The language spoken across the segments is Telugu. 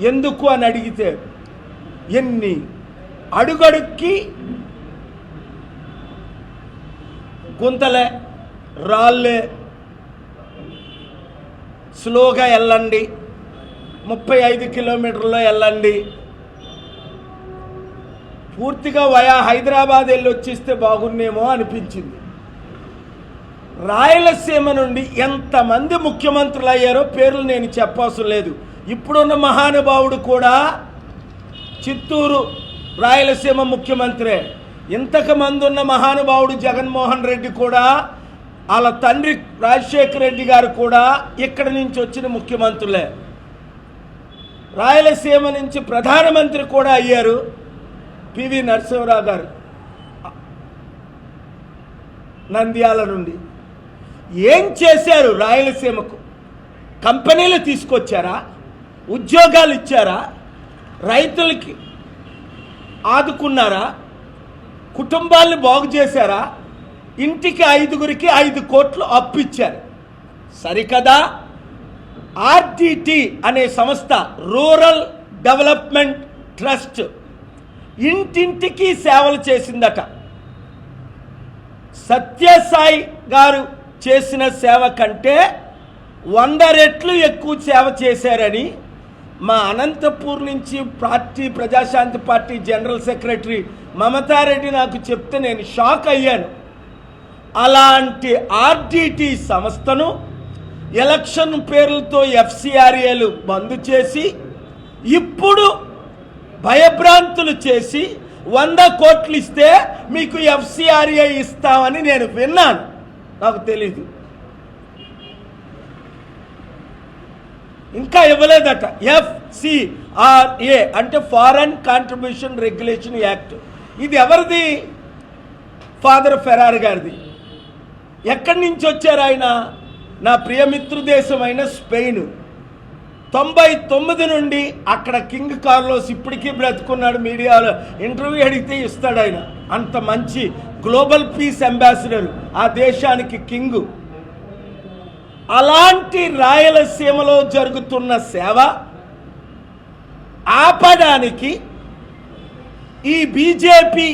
ఎందుకు అని అడిగితే ఎన్ని అడుగడుక్కి గుంతలే, రాళ్ళే, స్లోగా వెళ్ళండి, 35 కిలోమీటర్లో వెళ్ళండి, పూర్తిగా వయా హైదరాబాద్ వెళ్ళి వచ్చేస్తే బాగున్నేమో అనిపించింది. రాయలసీమ నుండి ఎంతమంది ముఖ్యమంత్రులు అయ్యారో పేర్లు నేను చెప్పవసరం లేదు. ఇప్పుడున్న మహానుభావుడు కూడా చిత్తూరు రాయలసీమ ముఖ్యమంత్రే. ఇంతకుమంది ఉన్న మహానుభావుడు జగన్మోహన్ రెడ్డి కూడా, వాళ్ళ తండ్రి రాజశేఖర రెడ్డి గారు కూడా ఇక్కడి నుంచి వచ్చిన ముఖ్యమంత్రులే. రాయలసీమ నుంచి ప్రధానమంత్రి కూడా అయ్యారు పివి నరసింహరావు గారు నంద్యాల నుండి. ఏం చేశారు రాయలసీమకు? కంపెనీలు తీసుకొచ్చారా? ఉద్యోగాలు ఇచ్చారా? రైతులకి ఆదుకున్నారా? కుటుంబాలను బాగు చేశారా? ఇంటికి 5గురికి 5 కోట్లు అప్పు ఇచ్చారు. సరికదా? ఆర్డిటి అనే సంస్థ, రూరల్ డెవలప్మెంట్ ట్రస్ట్, ఇంటింటికి సేవలు చేసిందట. సత్యసాయి గారు చేసిన సేవ కంటే 100 రెట్లు ఎక్కువ సేవ చేశారని మా అనంతపూర్ నుంచి Praja Shanti party general secretary Mamata Reddy నాకు చెప్తే నేను షాక్ అయ్యాను. అలాంటి ఆర్డిటి సంస్థను ఎలక్షన్ పేర్లతో ఎఫ్సిఆర్ఏలు బంద్ చేసి, ఇప్పుడు భయభ్రాంతులు చేసి 100 కోట్లు ఇస్తే మీకు ఎఫ్సిఆర్ఏ ఇస్తామని నేను విన్నాను. నాకు తెలీదు, ఇంకా ఇవ్వలేదట. ఎఫ్సిఆర్ఏ అంటే ఫారెన్ కాంట్రిబ్యూషన్ రెగ్యులేషన్ యాక్ట్. ఇది ఎవరిది? ఫాదర్ ఫెరార్ గారిది. ఎక్కడి నుంచి వచ్చారు ఆయన? నా ప్రియమిత్రు దేశమైన స్పెయిన్. 99 నుండి అక్కడ కింగ్ కార్లోస్ ఇప్పటికీ బ్రతుకున్నాడు. మీడియాలో ఇంటర్వ్యూ అడిగితే ఇస్తాడు ఆయన. అంత మంచి గ్లోబల్ పీస్ అంబాసిడర్ ఆ దేశానికి కింగు. అలాంటి రాయలసీమలో జరుగుతున్న సేవ ఆపడానికి ఈ బీజేపీ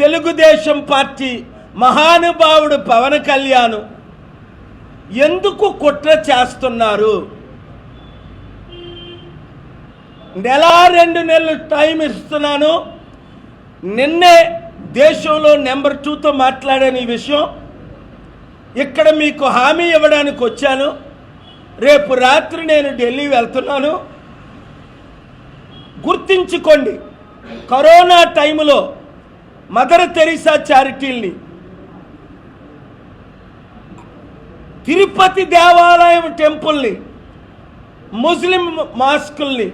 తెలుగుదేశం పార్టీ మహానుభావుడు పవన్ కళ్యాణ్ ఎందుకు కుట్ర చేస్తున్నారు? నెల 2 నెలలు టైం ఇస్తున్నాను. నిన్నే దేశంలో నెంబర్ 2తో మాట్లాడాను ఈ విషయం. ఇక్కడ మీకు హామీ ఇవ్వడానికి వచ్చాను. రేపు రాత్రి నేను ఢిల్లీ వెళ్తున్నాను. గుర్తించుకోండి, కరోనా టైంలో మదర్ తెరీసా చారిటీల్ని, తిరుపతి దేవాలయం టెంపుల్ని, ముస్లిం మాస్కుల్ని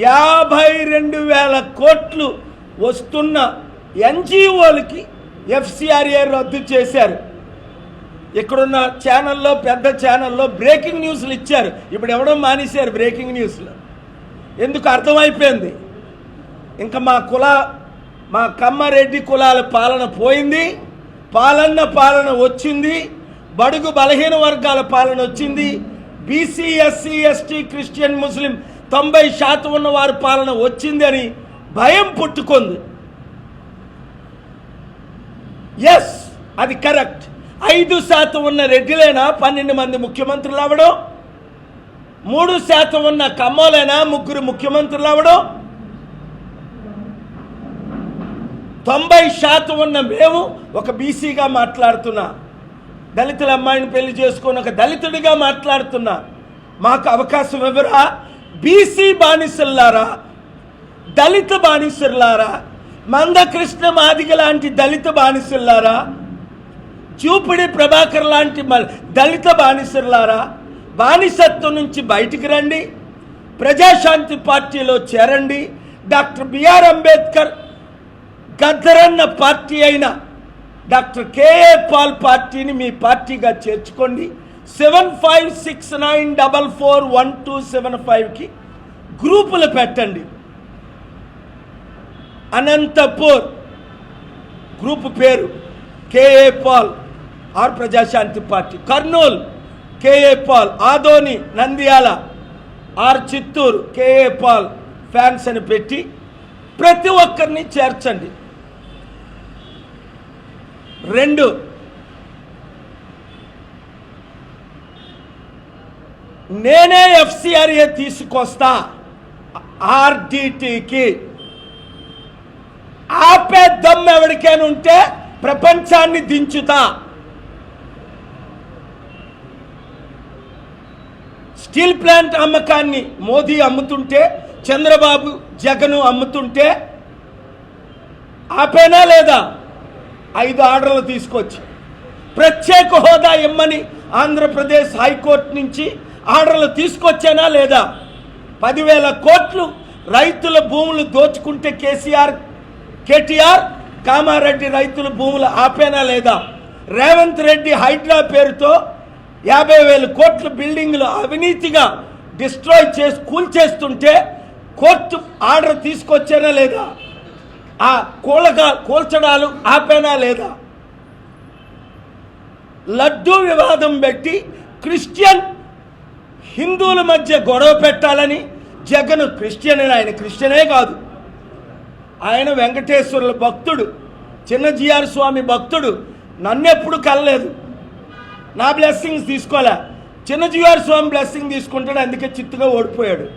52,000 కోట్లు వస్తున్న ఎన్జిఓలకి ఎఫ్సిఆర్ఏ రద్దు చేశారు. ఇక్కడున్న ఛానల్లో, పెద్ద ఛానల్లో బ్రేకింగ్ న్యూస్లు ఇచ్చారు. ఇప్పుడు ఎవడం మానేశారు బ్రేకింగ్ న్యూస్లు. ఎందుకు? అర్థమైపోయింది. ఇంకా మా కమ్మారెడ్డి కులాల పాలన పోయింది, పాలన వచ్చింది, బడుగు బలహీన వర్గాల పాలన వచ్చింది, బీసీ ఎస్సీ ఎస్టీ క్రిస్టియన్ ముస్లిం 90% ఉన్న వారి పాలన వచ్చింది అని భయం పుట్టుకుంది. ఎస్, అది కరెక్ట్. 5% ఉన్న రెడ్డిలైనా 12 మంది ముఖ్యమంత్రులు అవ్వడం, 3% ఉన్న కమ్మోలైనా 3 ముఖ్యమంత్రులు అవ్వడం, 90% ఉన్న మేము ఒక బీసీగా మాట్లాడుతున్నా, దళితుల అమ్మాయిని పెళ్లి చేసుకొని ఒక దళితుడిగా మాట్లాడుతున్నా, మాకు అవకాశం ఎవరా? బీసీ బానిసల్లారా, దళిత బానిసల్లారా, మందకృష్ణ మాదిగ లాంటి దళిత బానిసల్లారా, చూపిడి ప్రభాకర్ లాంటి దళిత బానిసల్లారా, బానిసత్వం నుంచి బయటికి రండి, ప్రజాశాంతి పార్టీలో చేరండి. డాక్టర్ బిఆర్ అంబేద్కర్ గద్దరన్న పార్టీ అయిన డాక్టర్ కేఏ పాల్ పార్టీని మీ పార్టీగా చేర్చుకోండి. 7569441275కి గ్రూపులు పెట్టండి. అనంతపూర్ గ్రూపు పేరు K A Paul or Praja Shanti party, Kurnool K A Paul, Adoni Nandyal or Chittoor K A Paul fans అని పెట్టి ప్రతి ఒక్కరిని చేర్చండి. 2, నేనే FCRA తీసుకొస్తా RDTకి. ఆపే దమ్ము ఎవరికైనా ఉంటే ప్రపంచాన్ని దించుతా. స్టీల్ ప్లాంట్ అమ్మకాన్ని మోదీ అమ్ముతుంటే, చంద్రబాబు జగన్ అమ్ముతుంటే ఆపేనా లేదా? 5 ఆర్డర్లు తీసుకొచ్చి ప్రత్యేక హోదా ఇమ్మని ఆంధ్రప్రదేశ్ హైకోర్టు నుంచి ఆర్డర్లు తీసుకొచ్చానా లేదా? 10,000 కోట్లు రైతుల భూములు దోచుకుంటే కేటీఆర్ కామారెడ్డి రైతుల భూములు ఆపేనా లేదా? రేవంత్ రెడ్డి హైడ్రా పేరుతో 50,000 కోట్ల బిల్డింగ్లు అవినీతిగా డిస్ట్రాయ్ చేసి కూల్చేస్తుంటే కోర్టు ఆర్డర్ తీసుకొచ్చానా లేదా? ఆ కూల్చడాలు ఆపేనా లేదా? లడ్డూ వివాదం పెట్టి క్రిస్టియన్ హిందువుల మధ్య గొడవ పెట్టాలని జగన్ క్రిస్టియన్ అని, ఆయన క్రిస్టియనే కాదు, ఆయన వెంకటేశ్వరుల భక్తుడు, చిన్నజీఆర్ స్వామి భక్తుడు. నన్నెప్పుడు కలలేదు, నా బ్లెస్సింగ్స్ తీసుకోలే. చిన్నజీఆర్ స్వామి బ్లెస్సింగ్ తీసుకుంటాడు, అందుకే చిత్తుగా ఓడిపోయాడు.